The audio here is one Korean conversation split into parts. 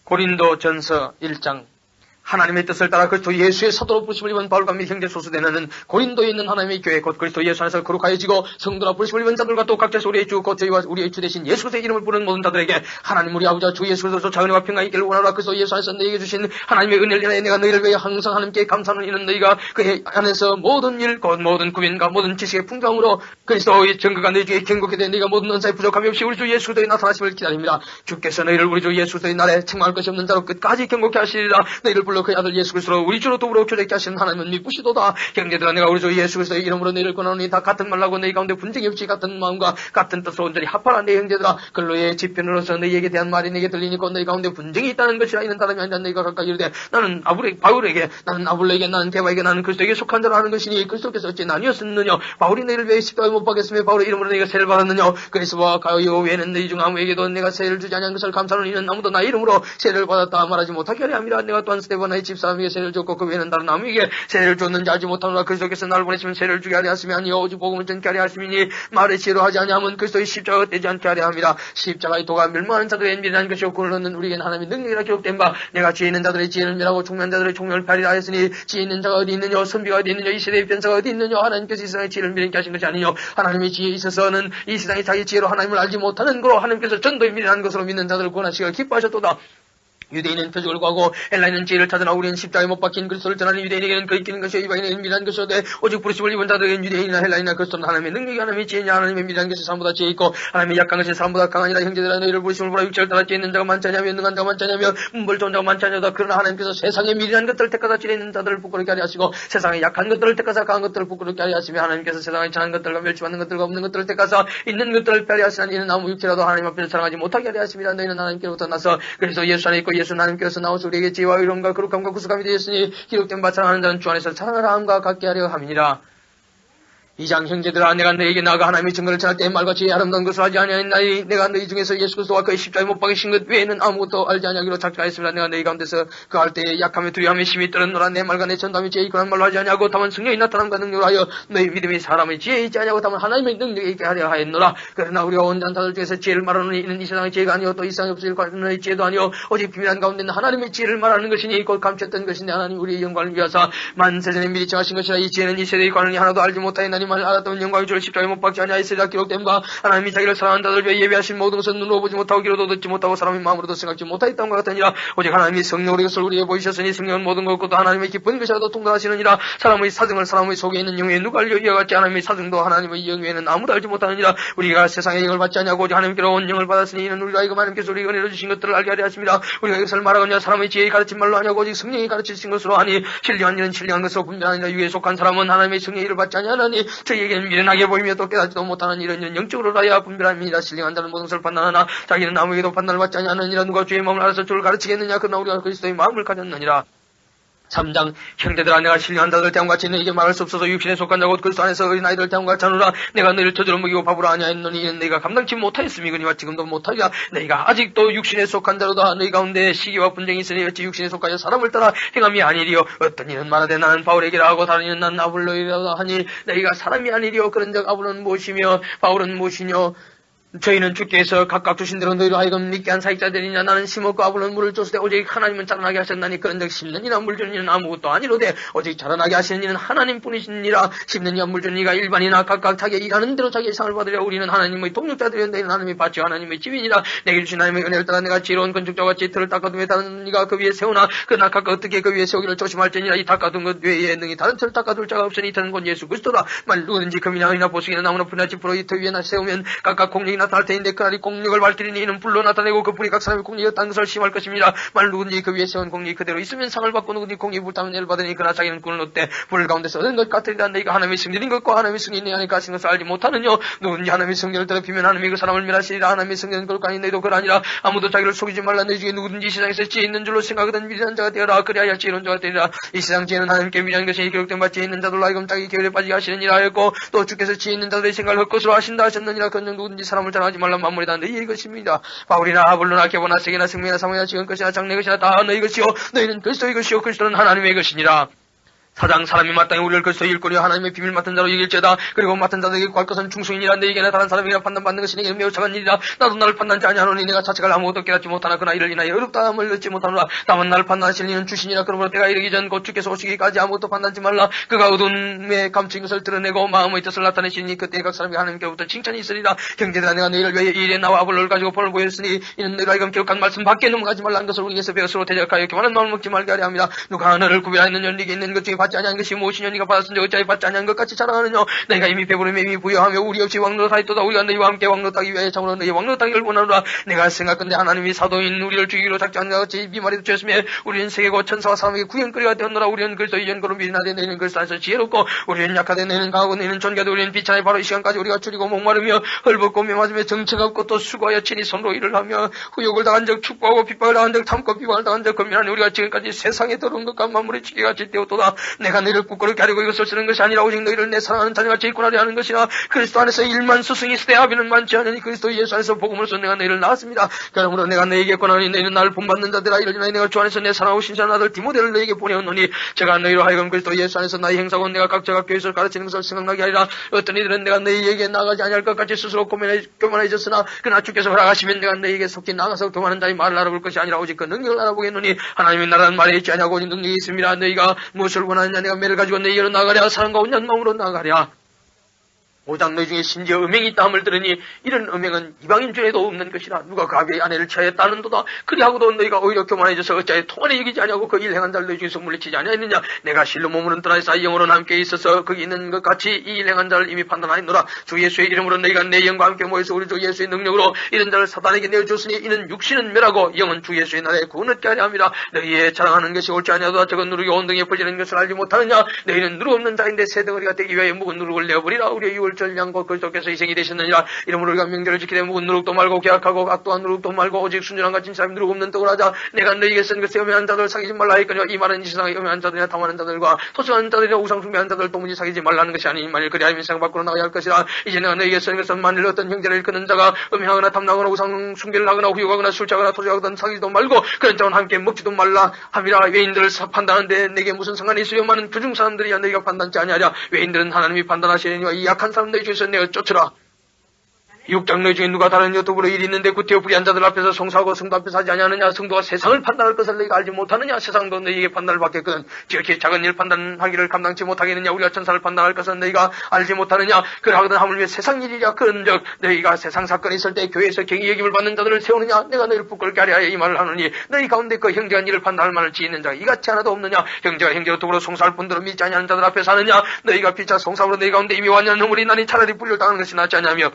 고린도전서 1장. 하나님의 뜻을 따라 그리스도 예수의 사도로 부르심을 입은 바울과 및 형제 소수대는 고린도에 있는 하나님의 교회 곧 그리스도 예수 안에서 거룩하여지고 성도라 부르심을 입은 자들과 또 각자에서 우리의 주 곧 저희와 우리의 주 대신 예수 그리스도의 이름을 부르는 모든 자들에게 하나님 우리 아버지와 주 예수 그리스도로 자은혜와 평강이 있기를 원하노라. 그리스도 예수 안에서 너희에게 주신 하나님의 은혜를 인하여 내가 너희를 위하여 항상 하나님께 감사하는 이는 너희가 그 안에서 모든 일 곧 모든 구변과 모든 지식의 풍성으로 그리스도의 증거가 너희 중에 견고하게 된 너희가 모든 은사에 부족함이 없이 우리 주 예수 그리스도의 나타나심을 기다립니다. 주께서 너희를 우리 주 예수 그리스도의 날에 책망할 것이 없는 자로 끝까지 견고케 하시리라. 너희를 불러 그 아들 예수 그리스도 우리 주로 더불어 교제케 하시는 하나님은 미쁘시도다. 형제들아 내가 우리 주 예수 그리스도의 이름으로 너희를 권하노니 다 같은 말라고 너희 가운데 분쟁이 없이 같은 마음과 같은 뜻으로 온전히 합하라. 내 형제들아 근로의 집편으로서 너희에게 대한 말이 내게 들리니 곧 너희 가운데 분쟁이 있다는 것이라. 이는 다름이 아니라 너희가 각각 이르되 나는 바울에게 나는 아볼로에게 나는 게바에게 나는 그리스도에게 속한 자라 하는 것이니 그리스도께서 어찌 나뉘었느냐. 바울이 너희를 위해 십자가에 못 박았으며 바울의 이름으로 너희가 세를 받았느냐. 그리스도와 가요 외에는 너희 중 아무에게도 내가 세를 주지 아니한 것을 감사하는 이는 아무도 나의 이름으로 세를 받았다 말하지 못하게 하려 함이라. 내가 또한 스데반의 집사람에게 세를 줬고 그 외에는 다른 아무에게 세를 줬는지 알지 못하노라. 그리스도께서 나를 보내시면 세를 주게 하려 하심이 아니요 오직 복음을 전케 하려 하심이니 말의 지혜로 하지 아니하면 그리스도의 십자가가 떼지 않게 하려 함이라. 십자가의 도가 멸망하는 자들의 미련한 것이요 그를 얻는 우리에게는 하나님의 능력이라 기록된 바 내가 지혜 있는 자들의 지혜를 멸하고 총명한 자들의 총명을 폐하리라 하였으니 지혜 있는 자가 어디 있느냐 선비가 어디 있느냐 이 세대의 변사가 어디 있느냐. 하나님께서 이 세상의 지혜를 미련케 하신 것이 아니뇨 하나님의 지혜에 있어서는 이 세상이 자기 지혜로 하나님을 알지 못하는 거로 하나님께서 전도의 미련한 것으로 믿는 자들을 구원하시기를 기뻐하셨도다. 유대인은 표적을 구하고 엘라인은 지혜를 찾으나 우리는 십자가에 못 박힌 그리스도를 전하는 유대인에게는 거리끼는 것이요 이방인에게는 미련한 것이오되 오직 부르심을 입은 자들에게는 유대인이나 헬라인이나 그리스도는 하나님의 능력이 하나님의 지혜냐. 하나님의 미련한 것이 사람보다 지혜 있고 하나님의 약한 것이 사람보다 강하니라. 형제들아 너희를 부르심을 보라. 육체를 따라 지혜 있는 자가 많지 아니하며 능한 자가 많지 아니하며 문벌 좋은 자가 많지 아니하다. 그러나 하나님께서 세상의 미련한 것들을 택하사 지혜 있는 자들을 부끄럽게 하려 하시고 세상의 약한 것들을 택하사 강한 것들을 부끄럽게 하려 하시며 하나님께서 세상의 천한 것들과 멸시받는 것들과 없는 것들을 택하사 있는 것들을 폐하려 하시나. 이는 아무 육체라도 하나님 앞에서 자랑하지 못하게 하려 하심이라. 너희는 하나님께로부터 나서 그래서 예수 안에 있고 예수는 하나님께서 나오사 우리에게 지혜와 의로움과 거룩함과 구속함이 되었으니 기록된 바 사랑하는 자는 주 안에서 사랑하라 함과 같게 하려 함이니라. 2장 형제들아 내가 너희에게 나아가 하나님의 증거를 전할 때 말과 지혜의 아름다운 것을 하지 아니하였나니 내가 너희 중에서 예수 그리스도와 그의 십자가에 못 박이신 것 외에는 아무것도 알지 아니하기로 작정하였습니다. 내가 너희 가운데서 그 할 때에 약함에 두려움에 심히 떨었노라. 내 말과 내 전담이 지혜에 그런 말로 하지 아니하고 다만 성령의 나타남과 능력을 하여 너희 믿음이 사람의 지혜에 있지 아니하고 다만 하나님의 능력에 있게 하려 하였노라. 그러나 우리가 온전한 자들 중에서 지혜를 말하노니 이는 이 세상의 지혜가 아니요 또 이 세상에 없을 것의 지혜도 아니요 오직 비밀한 가운데 있는 하나님의 지혜를 말하는 것이니 곧 감췄던 것인데 하나님 우리의 영광을 위하사 만세전에 미리 정하신 것이라. 이 지혜는 이 세대의 관원이 하나도 알지 못하였나니만 알았던 영광 주를 십자가에 못 박지 아니하였으리라. 기록된 바 하나님이 자기를 사랑하는 자들을 위해 예비하신 모든 것은 눈으로 보지 못하고 귀로도 듣지 못하고 사람의 마음으로도 생각지 못하였던 것 같으니라. 오직 하나님이 성령으로 이것을 우리에게 보이셨으니 성령은 모든 것도 하나님의 기쁜 것이라도 통달하시느니라. 사람의 사정을 사람의 속에 있는 영에 누가 알려 이와 같이 하나님의 사정도 하나님의 영에는 아무도 알지 못하느니라. 우리가 세상의 영을 받지 아니하고 오직 하나님께로 온 영을 받았으니 이는 우리가 이거 하나님께서 우리에게 은혜로 주신 것들을 알게 하려 하십니다. 우리가 이것을 말하거냐 사람의 지혜에 가르친 말로 하냐고 오직 성령이 가르치신 것으로 하니 신령한 일은 신령한 것으로 분별하니라. 유에 속한 사람은 하나님의 성령의 일을 받지 아니하나니 저희에게는 미련하게 보이며 또 깨닫지도 못하는 이런 영적으로 하여 분별함이니라. 신령한 자는 모든 것을 판단하나 자기는 아무에게도 판단을 받지 아니하느니라. 누가 주의 마음을 알아서 주를 가르치겠느냐. 그러나 우리가 그리스도의 마음을 가졌느니라. 3장 형제들아 내가 신령한 자들 대함 같이 너희에게 말할 수 없어서 육신에 속한 자곧 그리스도 안에서 어린아이들 대함 같이 하노라. 내가 너희를 저주로 먹이고 밥으로 아니하였노니 이는 너희가 감당치 못하였음이거니와 지금도 못하리라. 너희가 아직도 육신에 속한 자로다. 너희 가운데 시기와 분쟁이 있으니 어찌 육신에 속하여 사람을 따라 행함이 아니리요. 어떤 이는 말하되 나는 바울에게라 하고 다른 이는 나는 아볼로이라 하니 너희가 사람이 아니리요. 그런즉 아볼로는 무엇이며 바울은 무엇이뇨. 저희는 주께서 각각 주신 대로 너희로 하여금 믿게 한 사역자들이냐. 나는 심었고 아볼로는 물을 줬으되 오직 하나님은 자라나게 하셨나니 그런즉 심는 이나 물 주는 이는 아무것도 아니로되 오직 자라나게 하시는 이는 하나님뿐이시니라. 심는 이와 물 주는 이가 일반이나 각각 자기 일하는 대로 자기의 상을 받으려. 우리는 하나님의 동력자들이여 너희는 하나님의 밭이요 하나님의 집이니라. 내게 주신 하나님의 은혜를 따라 내가 지혜로운 건축자와 같이 틀을 닦아둠에 다른 이가 그 위에 세우나 그러나 각각 어떻게 그 위에 세우기를 조심할지니라. 이 닦아둔 것 외에 능히 다른 틀을 닦아둘 자가 없으니 이 틀은 곧 예수 그리스도라. 만일 누구든지 금이나 은이나 보석이나 나무나 풀이나 짚으로 이 틀 위에 세우면 각각 공력이 나타날 테인데 그날이 공력을 밝히리니 이는 불로 나타내고 그 불이 각 사람의 공력이었다는 것을 심할 것입니다. 만일 누군지 그 위에 세운 공력이 그대로 있으면 상을 받고 누군지 공력이 불타면 예를 받으니 그러나 자기는 꾼을 얻되 불 가운데서 얻은 것 같으리라. 너희가 하나님의 성전인 것과 하나님의 성전이 안에 가신 것을 알지 못하느뇨. 누군지 하나님의 성전을 더럽히면 하나님이 그 사람을 멸하시리라. 하나님의 성전은 그렇거니 너희도 그러하니라. 아무도 자기를 속이지 말라. 너희 중에 누구든지 세상에서 지혜 있는 줄로 생각하던 미련한 자가 되어라. 그리하여 지혜로운 자가 되리라. 이 세상 지혜는 하나님께 미련한 것이 기록된 바 지혜 있는 자들로 하여금 자기 계율에 빠지게 하시느니라 하였고 또 주께서 지혜 있는 자들의 생각을 헛것으로 하신다 하셨느니라. 그런즉 누구든지 사람을 자랑하지 말라. 만물이다 너희의 것입니다. 바울이나 아볼로나 게보나 세계나 승리나 사모나 지금 것이나 장래 것이나 다 너희 것이요 너희는 그리스도의 것이요 그리스도는 하나님의 것이니라. 사장 사람이 마땅히 우리를 그리스도 일꾼이여 하나님의 비밀 맡은 자로 이길지어다. 그리고 맡은 자들에게 구할 것은 충성이니라. 내게나 다른 사람에게 판단받는 것이 내게 매우 작은 일이라. 나도 나를 판단치 아니하노니 내가 자책할 아무것도 깨닫지 못하나 그나 이를 인하여 어렵다함을 얻지 못하노라. 다만 나를 판단하실 이는 주시니라. 그러므로 때가 이르기 전 곧 주께서 오시기까지 아무것도 판단치 말라. 그가 어두움에 감춘 것을 드러내고 마음의 뜻을 나타내시니 그때 각 사람이 하나님께부터 칭찬이 있으리라. 형제들아 내가 너희를 위해 이 일에 나와 아볼로를 가지고 본을 보였으니 이는 너희가 이금 기록한 말씀 밖에 넘어가지 말라는 것을 우리에게서 배워 서로 대적하여 교만한 마음을 먹지 말게 하려 함이라. 누가 너를 구별하는 연리게 있는 것 중에 받지 아니한 것이 무엇이냐. 네가 받았으니 어찌하여 받지 아니한 것 같이 자랑하느냐. 내가 이미 배부르며 이미 부여하며 우리 없이 왕노릇하였도다. 우리가 너희와 함께 왕노릇하기 위하여 참으로 너희 왕노릇하기를 원하노라. 내가 생각건대 하나님이 사도인 우리를 죽이기로 작정한 것 같이 미말이 되었으며 우리는 세계고 천사와 사람에게 구현거리가 되었노라. 우리는 그리스도의 연고로 미련하되 너희는 그리스도 안에서 지혜롭고 우리는 약하되 너희는 강하고 너희는 존귀하되 우리는 비천하여 바로 이 시간까지 우리가 줄이고 목마르며 헐벗고 메맞으며 정체가 없고 또 수고하여 친히 손으로 일을 하며 후욕을 당한 적 축구하고 핍박을 당한 적 참고 비방을 당한 적 건면하니 우리가 지금까지 세상에 더러운 것과 만물의 지게같이 되었도다. 내가 너희를 부끄럽게 하려고 이것을 쓰는 것이 아니라 오직 너희를 내 사랑하는 자녀같이 일꾼하려 하는 것이나 그리스도 안에서 일만 스승이 있으되 아비는 많지 않으니 그리스도 예수 안에서 복음으로써 내가 너희를 낳았습니다. 그러므로 내가 너희에게 권하니 너희는 나를 본받는 자들아 이러니 내가 주 안에서 내 사랑하고 신실한 아들 디모데를 너희에게 보내었노니 제가 너희로 하여금 그리스도 예수 안에서 나의 행사고 내가 각자가 교회에서 가르치는 것을 생각나게 하리라. 어떤 이들은 내가 너희에게 나가지 아니할 것 같이 스스로 교만해졌으나 그러나 주께서 허락하시면 내가 너희에게 속히 나가서 교만한 자의 말을 알아볼 것이 아니라 오직 그 능력을 알아보겠노니 하나님의 나라는 말에 있지 아니하고 오직 능력이 있습니다. 너희가 무엇을 원하느냐. 내가 매를 가지고 너희에게로 나가랴. 사랑과 온전한 마음으로 나가랴. 5장 너희 중에 심지어 음행이 있다 함을 들으니 이런 음행은 이방인 중에도 없는 것이라. 누가 그 아비의 아내를 취하였다는도다. 그리하고도 너희가 오히려 교만해져서 어찌하여 통안에 여기지 아니하고 그 일 행한 자를 너희 중에서 물리치지 아니하였느냐. 내가 실로 몸으로는 떠나서 영으로는 함께 있어서 거기 있는 것 같이 이 일 행한 자를 이미 판단하였노라. 주 예수의 이름으로 너희가 내 영과 함께 모여서 우리 주 예수의 능력으로 이런 자를 사단에게 내어주었으니 이는 육신은 멸하고 영은 주 예수의 나라에 구원 얻게 하려 함이라. 너희의 자랑하는 것이 옳지 아니하도다. 저건 누룩이 온등에 퍼지는 것을 알지 못하느냐. 너희는 누룩 없는 자인데 새 덩어리가 되기 위하여 묵은 누룩을 내어버리라. 우리의 유월절 양과 그리스도께서 희생이 되셨느니라. 이러므로 우리가 명절을 지키되 묵은 누룩도 말고 계약하고 악도한 누룩도 말고 오직 순전한 같은 사람이 누룩 없는 떡을 하자. 내가 너희에게 쓴 것에 음행한 자들 사귀지 말라 했거니와 이 말은 이 세상에 음행한 자들이나 탐하는 자들과 토성하는 자들이나 우상 숭배하는 자들 도무지 사귀지 말라는 것이 아니니 만일 그리하면 세상 밖으로 나가야 할 것이라. 이제 내가 너희에게 쓴 것은 만일 어떤 형제를 일컫는 자가 음행하거나 탐나거나 우상 숭배를 하거나 후욕하거나 술 취하거나 토지하거나 사귀지도 말고 그런 자와 함께 먹지도 말라 함이라. 외인들을 판단하는데 내게 무슨 상관이 있으려마는 그중 사람들이야 너희가 판단치 아니하랴. 외인들은 하나님이 판단하시려니와 이 약한 사람들 중에서 내가 쫓으라. 6장 너희 중에 누가 다른 여독으로 일이 있는데 구태여 불의한 자들 앞에서 송사하고 성도 앞에서 하지 아니하느냐. 성도가 세상을 판단할 것을 너희가 알지 못하느냐. 세상도 너희에게 판단을 받겠거든 지극히 작은 일 판단하기를 감당치 못하겠느냐. 우리가 천사를 판단할 것은 너희가 알지 못하느냐. 그러하거든 하물며 세상 일이랴. 그런즉 너희가 세상 사건이 있을 때 교회에서 경위 여김을 받는 자들을 세우느냐. 내가 너희를 부끄럽게 하려 하여 이 말을 하느니 너희 가운데 그 형제가 이를 판단할 만을 지있는 자가 이같이 하나도 없느냐. 형제가 형제로 더불어 송사할 뿐더러 믿지 아니하는 자들 앞에서 하느냐. 너희가 피차 송사로 너희 가운데 이미 완전한 허물이 나니 차라리 분류당하는 것이 낫지 않냐며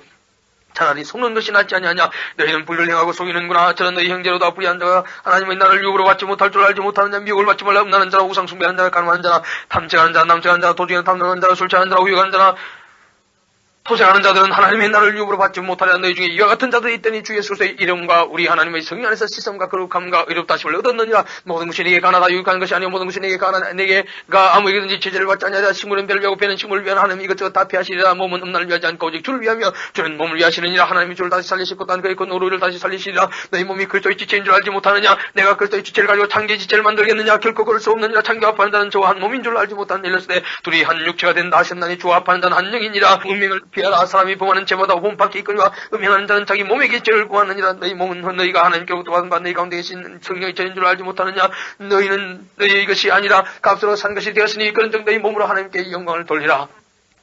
차라리 속는 것이 낫지 않냐냐. 너희는 불을 행하고 속이는구나. 저는 너희 형제로다 불의한 자가 하나님의 나라를 유혹으로 받지 못할 줄 알지 못하는 자, 미혹을 받지 말라. 음란한 자라, 우상 숭배하는 자라, 가늠하는 자라, 탐색하는 자라, 남색하는 자라, 도둑이나 탐정하는 자라, 술 취하는 자라, 후욕하는 자라, 토색하는 자들은 하나님의 나라를 유혹으로 받지 못하려. 너희 중에 이와 같은 자들이 있더니 주 예수 그리스도의 이름과 우리 하나님의 성령 안에서 시선과 거룩함과 의롭다심을 얻었느니라. 모든 것이 내게 가나다 유익한 것이 아니요 모든 것이 내게 가나 내게가 아무에게든지 제재를 받지 아니하자. 식물은 배를 위하고 배는 식물을 위한 하나님 이것저것 다 피하시리라. 몸은 음란을 위하지 않고 오직 주를 위하며 주는 몸을 위하시느니라. 하나님이 주를 다시 살리시고 또 그의 그 노루를 다시 살리시리라. 너희 몸이 그리스도의 지체인 줄 알지 못하느냐. 내가 그리스도의 지체를 가지고 창기의 지체를 만들겠느냐. 결코 그럴 수 없느니라. 창기 합하는 자는 저와 한 몸인 줄 알지 못하는 일렀으되 둘이 한 육체가 된다 하셨나니 주와 합하는 자는 한 영이니라. 운명을 피하라. 사람이 범하는 죄마다 몸밖에 있거니와 음행하는 자는 자기 몸에게 죄를 구하느니라. 너희 몸은 너희가 하나님께로부터 받은 바 너희 가운데 계신 성령의 전인 줄 알지 못하느냐. 너희는 너희의 것이 아니라 값으로 산 것이 되었으니 그런즉 너희 몸으로 하나님께 영광을 돌리라.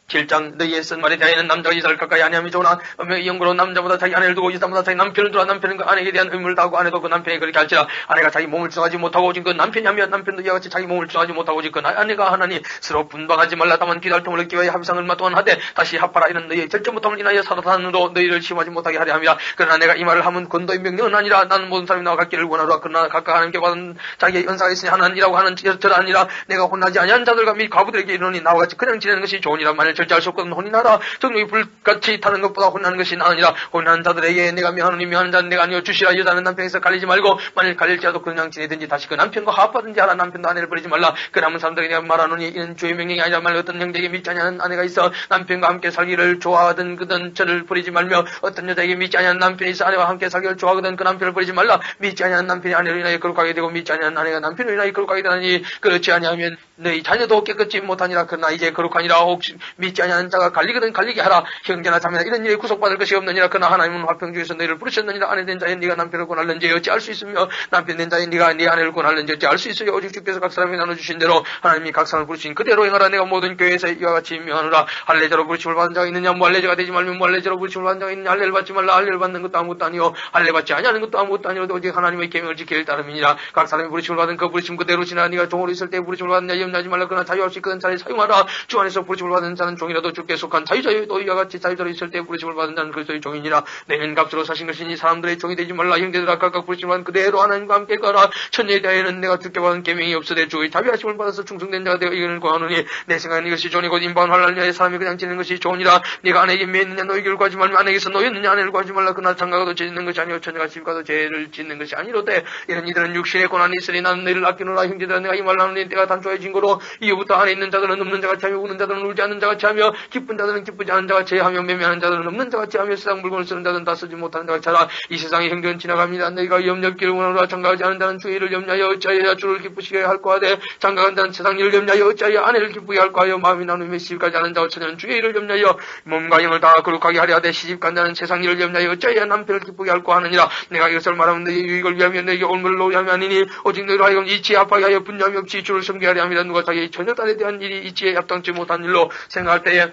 7장 너희의 쓴 말에 대하여는 남자가 이삭을 가까이 아니함이 좋으나 음행의 영구로 남자보다 자기 아내를 두고 이삭보다 자기 남편을 두라. 남편은 그 아내에게 대한 의무를 다하고 아내도 그 남편에게 그렇게 할지라. 아내가 자기 몸을 주장하지 못하고 오직 그 남편이 하며 남편도 이와 같이 자기 몸을 주장하지 못하고 오직 그 아내가 하나니 서로 분방하지 말라. 다만 기달통을 얻기 위하여 합의상을 마또한 하되 다시 합하라. 이는 너희의 절제 못함을 인하여 사단으로 너희를 시험하지 못하게 하려 함이라. 그러나 내가 이 말을 하면 권도의 명령은 아니라 나는 모든 사람이 나와 같기를 원하노라. 그러나 각각 하나님께 받은 자기의 은사가 있으니 하나님이라고 하는 저라 아니라 내가 혼나지 아니한 자들과 및 과부들에게 이르노니 나와 같이 그냥 지내는 것이 좋으니라. 만일 절제할 수 없거든 혼인하라. 정령이 불같이 타는 것보다 혼나는 것이 나으니라. 혼난 자들에게 내가 미워하노니 미워하는 자는 내가 아니요 주시라. 여자는 남편에서 갈리지 말고 만일 갈릴지라도 그냥 지내든지 다시 그 남편과 합하든지 하라. 남편도 아내를 버리지 말라. 그 남은 사람들에게 내가 말하노니 이는 주의 명령이 아니라 말 어떤 형제에게 믿지 아니하는 아내가 있어 남편과 함께 살기를 좋아하든 그든 저를 버리지 말며 어떤 여자에게 믿지 아니하는 남편이 있어 아내와 함께 살기를 좋아하거든 그 남편을 버리지 말라. 믿지 아니하는 남편이 아내를 인하여 거룩하게 되고 믿지 아니하는 아내가 남편을 인하여 거룩하게 되나니 그렇지 아니하면 너희 자녀도 깨끗이 못하니라. 그러나 이제 거룩하니라. 혹시 믿지 아니하는 자가 갈리거든 갈리게 하라. 형제나 자매나 이런 일에 구속받을 것이 없느니라. 그러나 하나님은 화평 중에서 너희를 부르셨느니라. 아내 된 자에 네가 남편을 권할는지 어찌 알 수 있으며 남편 된 자에 네가 네 아내를 권할는지 어찌 알 수 있으며 오직 주께서 각 사람에게 나눠주신 대로 하나님이 각 사람을 부르신 그대로 행하라. 내가 모든 교회에서 이와 같이 명하노라. 할례자로 부르심을 받은 자가 있느냐 무할례자가 되지 말며 무할례자로 부르심을 받은 자가 있느냐. 할례를 받지 말라. 할례를 받는 것도 아무것도 아니요 할례 받지 아니하는 것도 아무것도 아니요 오직 하나님의 계명을 지킬 따름이니라. 각 사람이 부르심을 받은 그 부르심 그대로 지나 네가 종으로 있을 때 부르심을 받은 자 염려하지 말라. 그러나 자유할 수 있거든 자를 사용하라. 주 안에서 부르심을 받은 자는 종이라도 주께 속한 자유자유 또 이와 같이 자유자로 있을 때 부르심을 받은 자는 그리스도의 종이니라. 내는 값으로 사신 것이니 사람들의 종이 되지 말라. 형제들아 각각 부르심을 받은 그대로 하나님과 함께 가라. 천녀에 대하여는 내가 주께 받은 계명이 없으되 주의 자비하심을 받아서 충성된 자가 되어 이견을 구하노니 내 생각엔 이것이 좋으니 곧 인방한 환난을 위하여 사람이 그냥 지는 것이 좋으니라. 네가 아내에게 매였느냐 너에게 구하지 말며 아내에게서 놓였느냐 아내를 구하지 말라. 그러나 장가가도 죄 짓는 것이 아니요 처녀가 시집가도 죄를 짓는 것이 아니로되 이런 이들은 육신의 고난이 있으니 나는 너희를 아끼노라. 형제들아 내가 이 말을 하노니 때가 단초해진 거로 이후부터 안에 있는 자들은 없는 자같이 하며 우는 자들은 울지 않는 자같이 하며 기쁜 자들은 기쁘지 않은 자같이 하며 매매하는 자들은 없는 자같이 하며 세상 물건을 쓰는 자들은 다 쓰지 못하는 자같이 하라. 이 세상의 형편은 지나갑니다. 너희가 염려기를 원하노라. 장가가지 않은 자는 주의 일을 염려하여 어찌하여 주를 기쁘시게 할까 하되 장가간 자는 세상 일을 염려하여 어찌하여 아내를 기쁘게 할까 하여 마음이 나누며 시집가지 않은 자와 처녀는 주의 일을 염려하여 몸과 영을 다 거룩하게 하려 하되 시집간 자는 세상 일을 염려하여 어찌하여 남편을 기쁘게 할까 하느니라. 내가 이것을 말하면 너희 유익을 위하며 너희에게 올무를 놓으려 아니니 오직 너희로 하여금 이치에 합하게 하여 분념이 없이 주를 섬기하려 함이라. 누가 자기의 처녀딸에 대한 일이 이치에 합당치 못한 일로 생각할 때에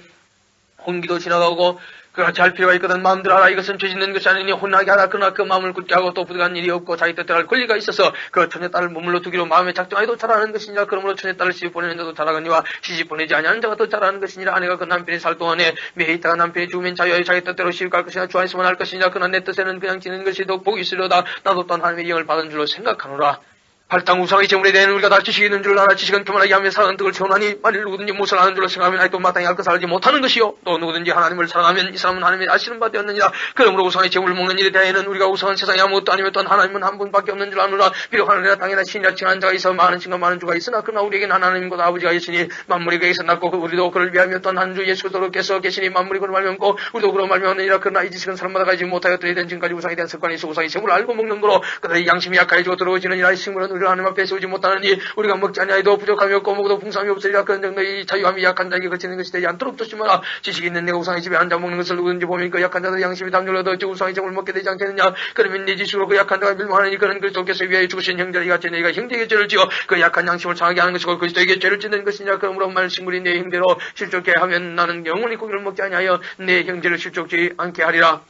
혼기도 지나가고 그같이 할 필요가 있거든. 마음대로 하라. 이것은 죄 짓는 것이 아니니 혼나게 하라. 그러나 그 마음을 굳게 하고 또 부득한 일이 없고 자기 뜻대로 할 권리가 있어서 그 처녀딸을 머물러 두기로 마음에 작정하여도 잘하는 것이니라. 그러므로 처녀딸을 시집 보내는 자도 잘하거니와 시집 보내지 아니하는 자가 더 잘하는 것이니라. 아내가 그 남편이 살 동안에 매해 있다가 남편이 죽으면 자유하여 자기 뜻대로 시집 갈 것이나 주 안에서만 할 것이니라. 그러나 내 뜻에는 그냥 지는 것이 더 복이 있으려다. 나도 또한 하나님의 영을 받은 줄로 생각하노라. 발당 우상의 제물에 대한 우리가 다 지식이 있는 줄 알아. 지식은 교만하게 하며 사는 덕을 채우나니 만일 누구든지 무엇을 아는 줄로 생각하면 아직도 마땅히 할 것을 알지 못하는 것이요 또 누구든지 하나님을 사랑하면 이 사람은 하나님의 아시는 바 되었느니라. 그러므로 우상의 제물을 먹는 일에 대하여는 우리가 우상은 세상에 아무것도 아니며 또한 하나님은 한 분밖에 없는 줄 아노라. 비록 하늘이나 땅이나 신이나 칭하는 자가 있어 많은 신과 많은 주가 있으나 그러나 우리에게는 하나님과 아버지가 있으니 만물이 그에게서 났고 우리도 그를 위하며 또한 한 주 예수 그리스도께서 계시니 만물이 그를 말미암고 우리도 그로 말미암느니라. 그러나 이 지식은 사람마다 가지지 못하였더니 이른 지금까지 우상에 대한 습관이 있어 우상의 제물을 알고 먹는 거로 그들의 양심이 약하여지고 더러워지느니라. 이 식물은 우리를 하나님 앞에 세우지 못하느니 우리가 먹지 아니하여도 부족함이 없고 먹어도 풍성함이 없으리라. 그런 정도의 자유함이 약한 자에게 거치는 것이 되지 않도록 조심하라. 지식이 있는 내가 우상의 집에 앉아 먹는 것을 누구든지 보면 그 약한 자들 양심이 담률러도 어찌 우상의 제물을 먹게 되지 않겠느냐. 그러면 네 지식으로 그 약한 자가 멸망하느니 그는 그리스도께서 위하여 죽으신 형제를 이같이 너희가 형제에게 죄를 지어 그 약한 양심을 상하게 하는 것이고 그리스도에게 죄를 짓는 것이냐. 그러므로 말씀물이 내 형제로 실족케 하면 나는 영원히 고기를 먹지 아니하여 내 형제를 실족지 않게 하리라.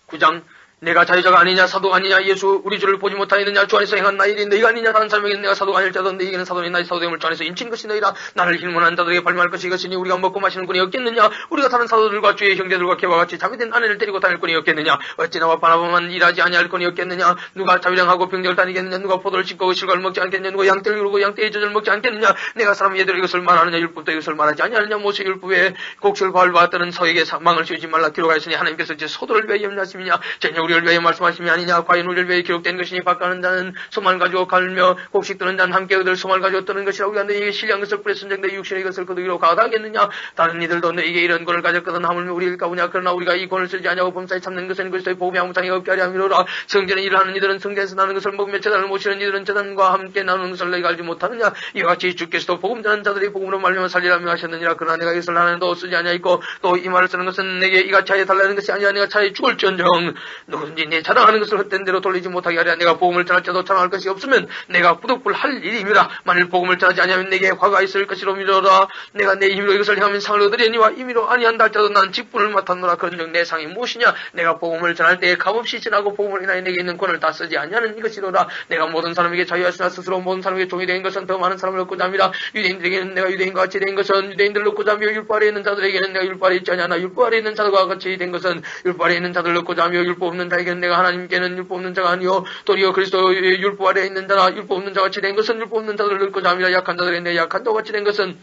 9장 내가 자유자가 아니냐 사도가 아니냐 예수 우리 주를 보지 못하였느냐. 주 안에서 행한 나일이 너희가 아니냐. 다른 사람에게는 내가 사도가 아닐지라도 너희에게는 사도니 나의 사도됨을 주 안에서 인친 것이 너희라. 나를 힐문한 자들에게 발명할 것이 이것이니 우리가 먹고 마시는 꾼이 없겠느냐. 우리가 다른 사도들과 주의 형제들과 개와 같이 자비된 아내를 데리고 다닐 꾼이 없겠느냐. 어찌 나와 바나바만 일하지 아니할 꾼이 없겠느냐. 누가 자비량하고 병정을 다니겠느냐. 누가 포도를 씹고 실과를 먹지 않겠느냐. 누가 양떼를 이루고 양떼의 젖을 먹지 않겠느냐. 내가 사람 얘들 이것을 말하느냐. 율법도 이것을 말하지 아니하느냐. 모세 율법에 곡식을 바울과 떠는 서에게 망을 씌우지 말라 기록하였으니 하나님께서 이제 소도를 위하여 염려하심이냐 전혀 우리를 위하여 말씀하심이 아니냐. 과연 우리를 위해 기록된 것이니 밭가는 자는 소말 가지고 갈며 곡식 뜨는 자는 함께 그들 소말 가지고 뜨는 것이라. 우리가 너희에게 신령한 것을 뿌렸은즉 내 육신의 것을 거두기로 가다하겠느냐. 다른 이들도 너희에게 이런 권을 가졌거든 하물며 우리일까 보냐. 그러나 우리가 이 권을 쓰지 아니하고 범사에 참는 것은 그리스도의 복음이 아무 장애 없게 하려 함이로라. 성전에 일을 하는 이들은 성전에서 나는 것을 먹으며 제단을 모시는 이들은 제단과 함께 나누는 것을 너희가 알지 못하느냐. 이와 같이 주께서도 복음 전하는 자들이 복음으로 말미암아 살리라며 하셨느니라. 그러나 내가 이것을 하나도 쓰지 아니하였고 또 이 말을 쓰는 것은 내게 이같이 하여 달라는 것이 아니라 내가 차라리 죽을지언정 누구든지 내 자랑하는 것을 헛된 대로 돌리지 못하게 하랴. 내가 복음을 전할지라도 자랑할 것이 없으면 내가 부득불 할 일임이라. 만일 복음을 전하지 아니하면 내게 화가 있을 것이로 미뤄라. 내가 내 힘으로 이것을 행하면 상을 얻으려니와 임의로 아니한다 할지라도 난 직분을 맡았노라. 그런즉 내 상이 무엇이냐. 내가 복음을 전할 때에 값없이 지나고 복음을 인하여 내게 있는 권을 다 쓰지 아니하는 이것이로라. 내가 모든 사람에게 자유하시나 스스로 모든 사람에게 종이 된 것은 더 많은 사람을 얻고자 함이라. 유대인들에게는 내가 유대인과 같이 된 것은 유대인들을 얻고자 하며 율법 아래에 있는 자들에게는 내가 율법 아래에 있지 아니하나. 율법 아래에 있는 자들과 같이 된 것은 율법 아래에 있는 자들을 얻고자 하며 율법 없는 자에게는 내가 하나님께는 율법 없는 자가 아니요 도리어 그리스도의 율법 아래에 있는 자나 율법 없는 자 같이 된 것은 율법 없는 자들을 얻고자 함이라. 약한 자들의 내 약한 자 같이 된 것은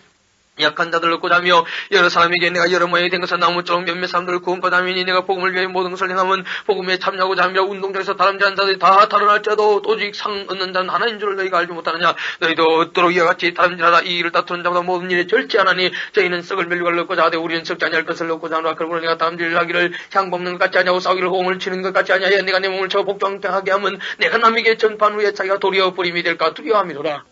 약한 자들을 얻고자 하며 여러 사람에게 내가 여러 모양이 된 것은 나무처럼 몇몇 사람들을 구원받아 하미니 내가 복음을 위해 모든 것을 행하면 복음에 참여하고자 하며 운동장에서 다름질한 자들이 다 다름할지라도 오직 상 얻는 자는 하나인 줄 너희가 알지 못하느냐. 너희도 얻도록 이와 같이 다름질하다 이 일을 다투는 자보다 모든 일에 절제하나니 저희는 썩을 멸류관을 얻고자 하되 우리는 썩지 아니할 것을 얻고자 하노라. 그러므로 내가 다름질하기를 향 뽑는 것 같지 아니하고 싸우기를 호응을 치는 것 같지 아니하여 내가 내 몸을 쳐 복종하게 하면 내가 남에게 전판 후에 자기가 도리어 버림이 될까 두려워함이로라.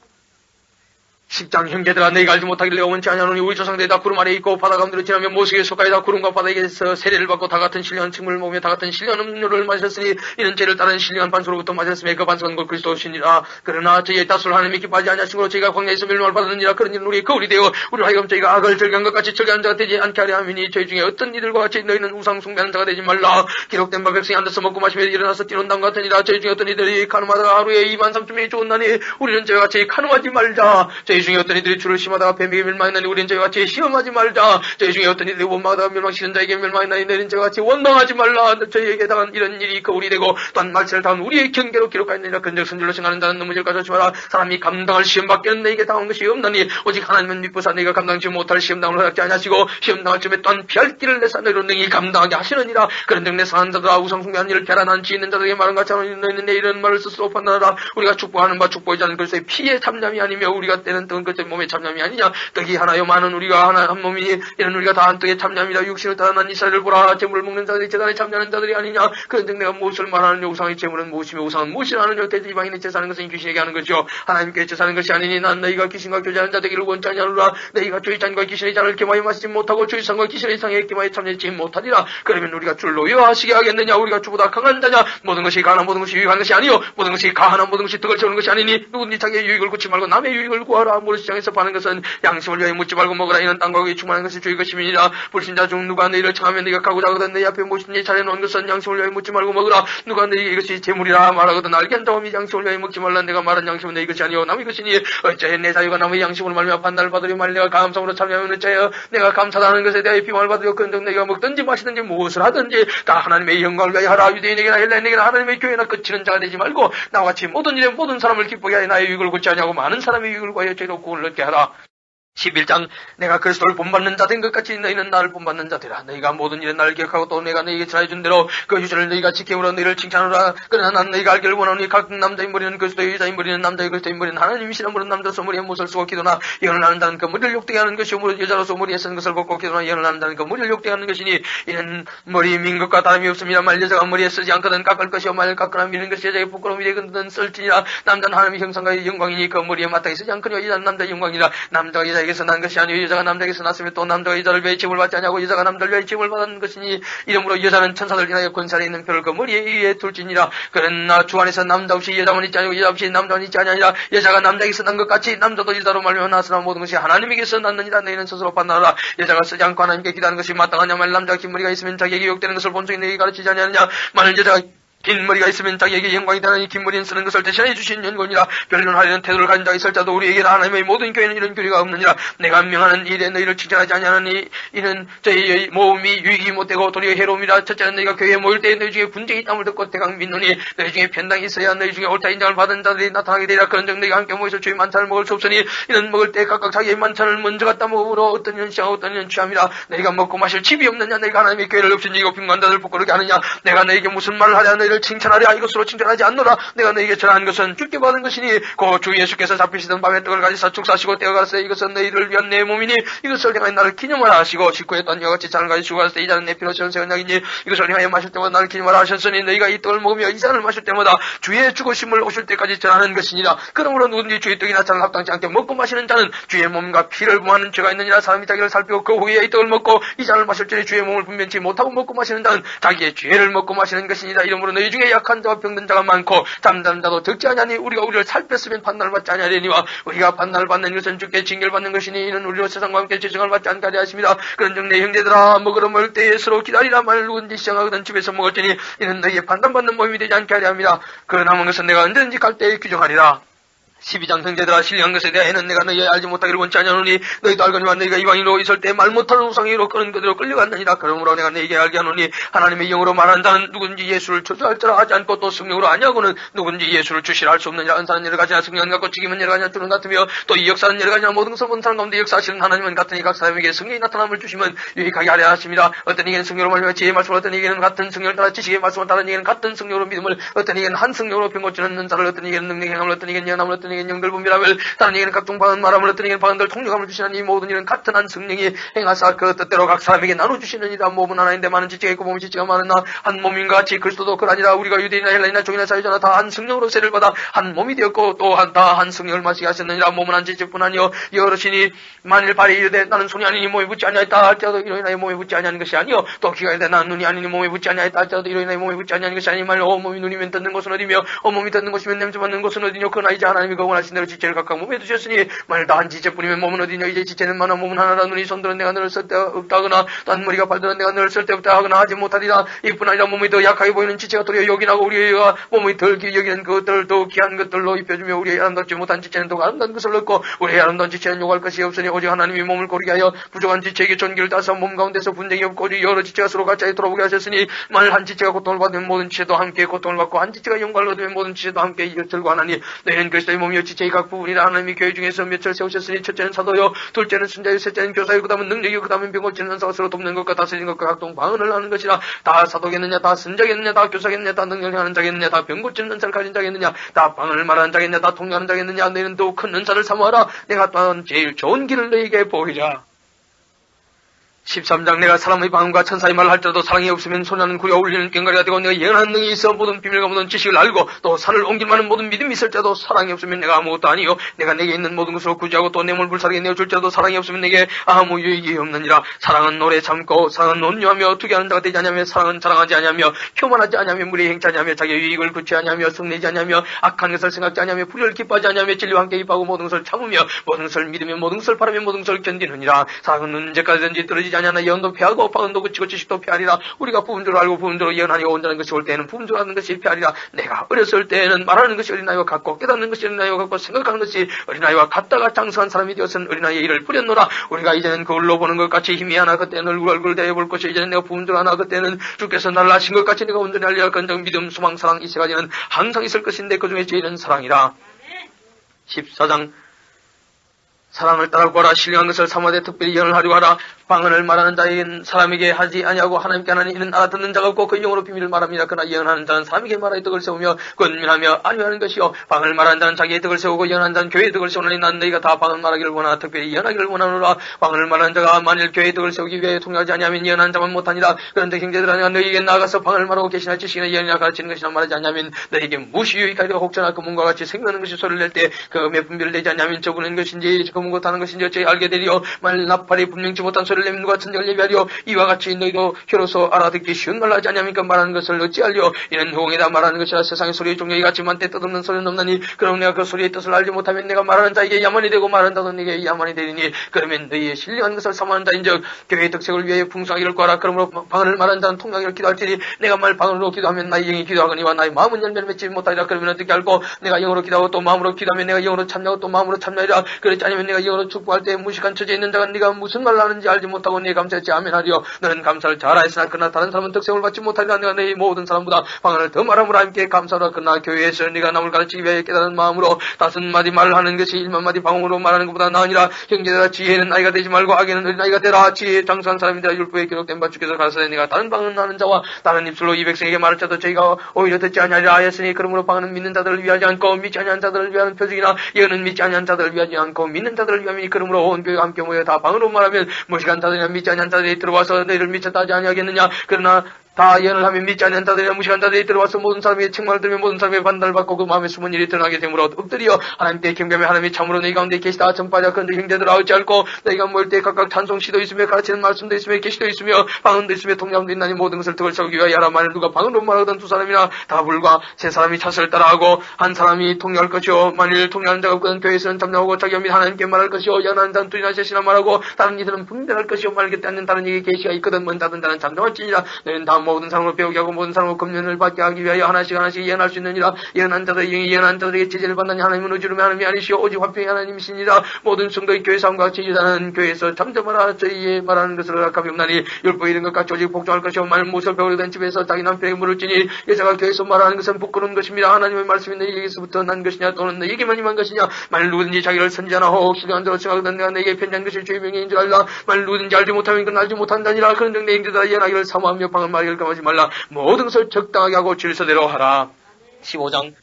10장 형제들아 너희가 알지 못하길래 원치 아니하노니 우리 조상들이 다 구름 아래 있고 바다 가운데로 지나며 모세의 속가에 다 구름과 바다에게서 세례를 받고 다 같은 신령한 침을 먹으며 다 같은 신령한 음료를 마셨으니 이는 죄를 따르는 신령한 반석으로부터 마셨으며 그 반석은 곧 그리스도시니라. 그러나 저희의 탓을 하나님이 기뻐하지 아니하신 것으로 저희가 광야에서 멸망을 받았느니라. 그런 일은 우리의 거울이 되어 우리로 하여금 저희가 악을 절개한 것 같이 절개한 자가 되지 않게 하려 함이니 저희 중에 어떤 이들과 같이 너희는 우상 숭배하는 자가 되지 말라. 기록된 바 백성이 앉아서 먹고 마시며 일어나서 뛰는 담과 같으니라. 저희 중에 어떤 이들이 가늠하다가 하루에 23,000명이 죽었나니 우리는 저희와 같이 가늠하지 말자. 저희 중에 어떤 이들이 주를 심하다가 뱀에게 멸망했나니 우리는 저희와 같이 시험하지 말자. 저희 중에 어떤 이들이 원망하다가 멸망시키는 자에게 멸망했나니 너희는 저희와 같이 원망하지 말라. 저희에게 당한 이런 일이 거울이 되고 또한 말세를 당한 우리의 경계로 기록하였느니라. 근적 선질로 생각하는 자는 넘어질까 조심하라. 사람이 감당할 시험밖에는 너희에게 당한 것이 없나니 오직 하나님은 미쁘사 너희가 감당치 못할 시험당을 허락지 아니하시고 시험당할 쯤에 또한 피할 길을 내사 너희로 능히 감당하게 하시느니라. 그런즉 내 사는 자들아 우상숭배한 일을 결함한 지 있는 자들에게 말한 같이 하노니 너희는 내 이런 말을 스스로 판단하라. 우리가 축복하는 바 축복이지 않은 것의 피의 참념이 아니며 우리가 떼는 떡은 그의 몸의 참념이 아니냐. 떡이 하나요 많은 우리가 하나 한 몸이니 이는 우리가 다 한 떡의 참념이라. 육신을 따르는 이스라엘을 보라. 재물을 먹는 자들이 재단에 참여하는 자들이 아니냐. 그런즉 내가 무엇을 말하느냐. 우상의 재물은 무엇이며 우상은 무엇이라 하느냐. 대저 이방인의 제사하는 것은 귀신에게 하는 것이요 하나님께 제사하는 것이 아니니 난 너희가 귀신과 교제하는 자 되기를 원치 아니하노라. 너희가 주의 잔과 귀신의 잔을 겸하여 마시지 못하고 주의 상과 귀신의 상에 겸하여 참여하지 못하리라. 그러면 우리가 주를 노여하시게 하겠느냐. 우리가 주보다 강한 자냐. 모든 것이 가난 모든 것이 유익한 것이 아니요 모든 것이 가한한 모든 것이 덕을 채우는 것이 아니니 누구든지 자기의 유익을 구치 말고 남의 유익을 구하라. 모래 시장에서 파는 것은 양심을 위하여 묻지 말고 먹으라. 이는 땅과 위에 충만한 것이 주의 것임이니라. 불신자 중 누가 너희를 청하면 네가 가고자 하거든 내 앞에 모신지 차려놓은 것은 양심을 위하여 묻지 말고 먹으라. 누가 너희에게 이것이 재물이라 말하거든 알게 한 자음이 양심을 위하여 먹지 말라. 내가 말한 양심은 내 것이 아니오 남의 것이니 어찌하여 내 자유가 남의 양심으로 말미암아 판단을 받으려 말 내가 감성으로 참여하면 어찌하여 내가 감사하는 것에 대하여 비방을 받으려. 그런즉 내가 먹든지 마시든지 무엇을 하든지 다 하나님의 영광을 위하여 하라. 유대인에게나 헬라인에게나 하나님의 교회나 끝이는 자가 되지 말고 나와 같이 모든 일에 모든 사람을 기쁘게 하여 나의 유익을 굳지 아니하고 많은 사람의 유익을 구하여 죄로 구원을 얻게 하라. 11장 내가 그리스도를 본받는 자 된 것 같이 너희는 나를 본받는 자들아. 너희가 모든 일에 나를 기억하고 또 내가 너희에게 전해준 대로 그 유전을 너희가 지킴으로 너희를 칭찬하라. 그러나 난 너희가 알기를 원하노니 각 남자인 머리는 그리스도의 여자인 머리는 남자의 그리스도의 머리는 하나님이시라. 물은 남자로서 머리에 못을 쓰고 기도나 예언을 하는 자는 그 머리를 욕되게 하는 것이요 무릇 여자로서 머리에 쓰는 것을 벗고 기도나 예언을 하는 자는 그 머리를 욕되게 하는 것이니 이는 머리 민 것과 다름이 없습니다. 말 여자가 머리에 쓰지 않거든 깎을 것이요 말 깎거나 미는 것이 여자의 부끄러움이 되거든 쓸지니라. 남자는 하나님의 형상과 영광이니 그 머리에 마땅히 쓰지 않거니와 여자는 남자의 영광이라. 남자가 여자에게서 난 것이 아니요 여자가 남자에게서 났으며 또 남자가 여자를 위해 짐을 받지 아니하고 여자가 남자를 위해 짐을 받는 것이니 이러므로 여자는 천사들 인하여 권세에 있는 표를 그 머리에 의해 둘지니라. 그러나 주 안에서 남자 없이 여자만 있지 아니고 여자 없이 남자만 있지 아니하니라. 여자가 남자에게서 난 것 같이 남자도 여자로 말미암아 났으나 모든 것이 하나님에게서 났느니라. 너희는 스스로 판단하라. 여자가 쓰지 않고 하나님께 기도하는 것이 마땅하냐. 만일 남자가 긴 머리가 있으면 자기에게 욕되는 것을 본성이 너희에게 가르치지 아니하느냐. 만일 여자가 긴 머리가 있으면 자기에게 영광이 되나니 긴 머리는 쓰는 것을 대신해 주신 연고니라. 변론하려는 태도를 가진 자가 있을지라도 우리에게는 하나님의 모든 교회는 이런 교리가 없느니라. 내가 명하는 일에 너희를 칭찬하지 아니하느니 이는 저희의 모험이 유익이 못되고 도리어 해로움이라. 첫째는 너희가 교회에 모일 때에 너희 중에 분쟁이 있다을 듣고 대강 믿노니 너희 중에 편당이 있어야 너희 중에 옳다 인정을 받은 자들이 나타나게 되리라. 그런즉 너희가 함께 모여서 주의 만찬을 먹을 수 없으니 이는 먹을 때 각각 자기의 만찬을 먼저 갖다 먹으므로 어떤 년 시하고 어떤 년 취함이라. 너희가 먹고 마실 집이 없느냐. 너희가 하나님의 교회를 없이니고 빈관자들 부끄럽게 하느냐. 내가 너희에게 무슨 말을 하랴. 너희를 칭찬하랴. 이것으로 칭찬하지 않노라. 내가 너희에게 전하는 것은 주께 받은 것이니 곧 주 예수께서 잡히시던 밤에 떡을 가지사 축사하시고 떼어가서 이것은 너희를 위한 내 몸이니 이것을 향하여 나를 기념하라 하시고 식구에 또한 이와 같이 잔을 가지고 가서 이 잔은 내 피로 채운 새 언약이니 이것을 향하여 마실 때마다 나를 기념하라 하셨으니 너희가 이 떡을 먹으며 이 잔을 마실 때마다 주의 죽으심을 오실 때까지 전하는 것이니라. 그러므로 누구든지 주의 떡이나 잔을 합당치 않게 먹고 마시는 자는 주의 몸과 피를 범하는 죄가 있느니라. 사람이 자기를 살피고 그 후에 이 떡을 먹고 이 잔을 마실 때에 주의 몸을 분변치 못하고 먹고 마시는 자는 자기의 죄를 먹고 마시는 것이니라. 이러므로 너희 중에 약한 자와 병든 자가 많고 잠자는 자도 적지 아니하니 우리가 우리를 살폈으면 판단을 받지 아니하려니와 우리가 판단을 받는 것은 주께 징계를 받는 것이니 이는 우리로 세상과 함께 지정을 받지 않게 하십니다. 그런즉 내 형제들아 먹으러 먹을 때에 서로 기다리라. 말 누구든지 시장하거든 집에서 먹을지니 이는 너희의 판단받는 모임이 되지 않게 하려 합니다. 그 남은 것은 내가 언제든지 갈 때에 규정하리라. 12장 형제들아 신령한 것에 대하여는 내가 너희에 알지 못하기를 원치 아니하노니 너희도 알거니와 너희가 이방인으로 있을 때 말 못하는 우상이로 끄는 그대로 끌려갔느니라. 그러므로 내가 너희에게 알게 하노니 하나님의 영으로 말하는 자는 누군지 예수를 저주할 자라 하지 않고 또 성령으로 아니하고는 누군지 예수를 주시라 할 수 없느니라. 은사는 여러 가지나 성령 같고 직임은 여러 가지나 주는 같으며 또 이 역사는 여러 가지나 모든 것을 본 사람 가운데 역사하시는 하나님은 같으니 각 사람에게 성령이 나타남을 주시면 유익하게 하려 하십니다. 어떤 이에게는 성령으로 말하며 지혜의 말씀을, 어떤 이에게는 같은 성령을 따라 지식의 말씀을, 다른 이에게는 같은 성령으로 믿음을, 어떤 이에게는 한 성령으로 병 고치는 은사를, 어떤 이에게는 능력 행함을, 어떤 이에게는 연함을, 어떤 이에게는 영들 분별함을, 다른 이에게는 각종 바른 말함을, 어떤 이에게는 바른들 통역함을 주시는 이 모든 일은 같은 한 성령이 행하사 그 뜻대로 각 사람에게 나눠주시느니라. 몸은 하나인데 많은 지체가 있고 몸은 지체가 많은 나 한 몸인가 같이 그리스도도 그러니라. 우리가 유대인이나 헬라인이나 종이나 사유자나 다 한 성령으로 세를 받아 한 몸이 되었고 또 다 한 성령을 마시게 하셨느니라. 몸은 한 지체뿐 아니요 여럿이니 만일 발이 이르되 나는 손이 아니니 몸에 붙지 아니하였다 할지라도 이로 인하여 몸에 붙지 아니하는 것이 아니요 또 귀가 이르되 나는 눈이 아니니 몸에 붙지 아니하였다 할지라도 이로 인하여 몸에 붙지 아니하는 것이 아니 말로 온몸이 눈이면 듣는 곳은 어디며 온몸이 듣는 곳이면 냄새 맡는 곳은 어디뇨. 그러나 이제 하나님이 원하신 대로 지체를 각각 몸에 두셨으니 만일 다 한 지체뿐이면 몸은 어디뇨. 이제 지체는 많아 몸은 하나라. 눈이 손들은 내가 너를 쓸 데 없다거나 또 머리가 발들은 내가 너를 쓸 데 없다 하거나 하지 못하리라. 이뿐 아니라 몸이 더 약하게 보이는 지체가 도리어 여기나고 우리가 몸이 덜 귀히 여기는 그것들을 더 귀한 것들로 입혀주며 우리의 아름답지 못한 지체는 더 아름다운 것을 얻고 우리의 아름다운 지체는 요구할 것이 없으니 오직 하나님이 몸을 고르게 하여 부족한 지체에게 존귀를 따서 몸 가운데서 분쟁이 없고 오직 여러 지체가 서로 같이 돌아보게 하셨으니 만일 한 지체가 고통을 받으면 모든 지체도 함께 고통을 받고 한 지체가 영광을 얻으면 모든 지체도 함께 절거하나니 너희는 그리스도의 몸이요 지체의 각 부분이라. 하나님이 교회 중에서 몇을 세우셨으니 첫째는 사도요 둘째는 선자요 셋째는 교사요 그다음은 능력이요 그다음은 병 고치는 은사가 서로 돕는 것과 다스리는 것과 각종 방언을 하는 것이라. 다 사도겠느냐 다 선자겠느냐 다 교사겠느냐 다 능력하는 자겠느냐 다 병 고치는 은사를 가진 자겠느냐 다 방언을 말하는 자겠느냐 다 통역하는 자겠느냐. 너희는 더욱 큰 은사를 사모하라. 내가 또한 제일 좋은 길을 너희에게 보이라. 13장 내가 사람의 방언과 천사의 말을 할지라도 사랑이 없으면 소리나는 구려 울리는 꽹과리가 되고 내가 예언하는 능이 있어 모든 비밀과 모든 지식을 알고 또 산을 옮길 만한 모든 믿음이 있을지라도 사랑이 없으면 내가 아무것도 아니요. 내가 내게 있는 모든 것을 구제하고 또 내 몸을 불사르게 내어줄지라도 사랑이 없으면 내게 아무 유익이 없느니라. 사랑은 오래 참고 사랑은 온유하며 투기하는 자가 되지 아니하며 사랑은 자랑하지 아니하며 교만하지 아니하며 무리에 행치 아니하며 자기의 유익을 구치 아니하며 성내지 아니하며 악한 것을 생각지 아니하며 불의를 기뻐하지 아니하며 진리와 함께 입하고 모든 것을 참으며 모든 것을 믿으며 모든 것을 바라며 모든 것을 견디느니라. 사랑은 언제까지든지 떨어지지 아니하나 예언도 피하고 방언도 그치고 지식도 피하리라. 우리가 부분적으로 알고 부분적으로 예언하니 온전한 것이 올 때에는 부분적으로 하는 것이 피하리라. 내가 어렸을 때에는 말하는 것이 어린아이와 같고 깨닫는 것이 어린아이와 같고 생각하는 것이 어린아이와 같다가 장성한 사람이 되어서는 어린아이의 일을 부렸노라. 우리가 이제는 거울로 보는 것 같이 힘이 하나 그때는 얼굴 대해볼 것이 이제는 내가 부분적으로 하나 그때는 주께서 나를 아신 것 같이 내가 온전히 알리라. 건정 믿음 소망 사랑 이 세 가지는 항상 있을 것인데 그 중에 제일은 사랑이라. 14장 사랑을 따라 구하라. 신령한 것을 삼아되 특별히 예언을 하려고 하라. 방언을 말하는 자인 사람에게 하지 아니하고 하나님께 하나니 이는 알아듣는 자가 없고 그 영으로 비밀을 말합니다. 그러나 예언하는 자는 사람에게 말하여 덕을 세우며 권면하며 안위하는 것이요 방언을 말하는 자는 자기의 덕을 세우고 예언하는 자는 교회의 덕을 세우나니 난 너희가 다 방언 말하기를 원하나 특별히 예언하기를 원하노라. 방언을 말하는 자가 만일 교회의 덕을 세우기 위해 통역하지 아니하면 예언하는 자만 못하니라. 그런데 형제들아 내가 너희에게 나아가서 방언을 말하고 계시나 지식이나 예언이나 가르치는 것이나 말하지 않냐면 너희에게 무엇이 유익하리까. 혹자나 그문과 같이 생명하는 것이 소리를 낼 때 그 몇 분별을 내지 않냐면 저분은 것인지 그문 못하는 것인지 어찌 알게 되리요. 만일 나팔이 분명치 못한 소리를 내면 누가 천적을 예비하리요. 이와 같이 너희도 혀로서 알아듣기 쉬운 말로 하지 않냐니까 말하는 것을 어찌 알리요. 이는 호응이다 말하는 것이라. 세상의 소리의 종류가 같지만 때 뜻없는 소리는 없나니 그럼 내가 그 소리의 뜻을 알지 못하면 내가 말하는 자에게 야만이 되고 말한다던 내게 야만이 되리니 그러면 너희의 신령한 것을 사모하는 자인즉 교회의 덕색을 위하여 풍성하기를 구하라. 그러므로 방언을 말하는 자는 통역하기를 기도할지니 내가 말 방언으로 기도하면 나의 영이 기도하거니와 나의 마음은 열매를 맺지 못하리라. 그러면 어떻게 알고 내가 영으로 기도하고 또 마음으로 기도하면 내가 영으로 참여하고 또 마음으로 참여하리라. 그렇지 않으면 내가 영으로 축복할 때 무식한 처지에 있는 자가 네가 무슨 말을 하는지 알지 못하고 네 감사했지 아멘하리요. 너는 감사를 잘하였으나 그러나 다른 사람은 덕색을 받지 못하리라. 내가 너희 모든 사람보다 방언을 더 말함으로 함께 감사하라. 그러나 교회에서 네가 남을 가르치기 위해 깨달은 마음으로 5마디 말을 하는 것이 1만마디 방언으로 말하는 것보다 나으니라. 형제들아 지혜는 나이가 되지 말고 악에는 어린아이가 되라. 지혜에 장수한 사람이라. 율법에 기록된 바 주께서 가라사대 네가 다른 방언하는 자와 다른 입술로 이 백성에게 말할 자도 저희가 오히려 듣지 아니하리라 하였으니 그러므로 방언은 믿는 자들을 위하지 않고 믿지 아니한 자들을 위하는 표적이나 예언은 믿지 아니한 자들을 위하지 않고 믿는 자들을 위함이니 그러므로 온 교회가 함께 모여 다 방언으로 말하면 무식한 자들이나 믿지 아니한 자들이 들어와서 너희를 미쳤다 하지 아니하겠느냐. 그러나 다 예언을 하면 믿지 않는 자들이나 무식한 자들이 들어와서 모든 사람의 책망을 들으며 모든 사람의 반달을 받고 그 마음에 숨은 일이 드러나게 되므로 엎드려 하나님께 경배하며 하나님이 참으로 너희 가운데 계시다 전파하자. 그런데 형제들아 어찌 알고 너희가 모일 때 각각 찬송시도 있으며 가르치는 말씀도 있으며 계시도 있으며 방언도 있으며 통역도 있나니 모든 것을 덕을 세우기 위하여 하라. 만일 누가 방언으로 말하던 두 사람이나 다 불과 세 사람이 차스를 따라하고 한 사람이 통역할 것이요 만일 통역하는 자가 없거든 교회에서는 잠잠하고 자기가 및 하나님께 말할 것이요 연하는 자는 둘이나 셋이나 말하고 다른 이들은 분별할 것이요 말겠지 않는 다른 이에게 계시가 있거든 먼 다른 자는 잠잠할지니라. 너희는 다 모든 사람을 배우게 하고 모든 사람을 금년을 받게 하기 위하여 하나씩 예언할 수 있느니라. 예언한 자들에게 제재를 받는 하나님은 의주름의 하나님이 아니시오 오직 화평의 하나님이시니라. 모든 성도의 교회 삶과 같이 유다는 교회에서 잠잠하라. 저희의 말하는 것을 허락함이 없나니 율법에 이른 것 같이 오직 복종할 것이요 만일 못을 배우려 된 집에서 자기 남편에게 물을 지니 여자가 교회에서 말하는 것은 부끄러운 것입니다. 하나님의 말씀이 너희에게서부터 난 것이냐 또는 너희에게만 임한 것이냐. 만일 누구든지 자기를 선지하나 혹 시간 들어 생각하거든 내가 내게 편지한 것이 주의 명예인 줄 알라. 만일 누구든지 알지 못하면 그는 알지 못한다니라. 그런 등 내 형제들아 예언하기를 사모하며 방언 말하기를 감하지 말라. 모든 것을 적당하게 하고 질서대로 하라. 15장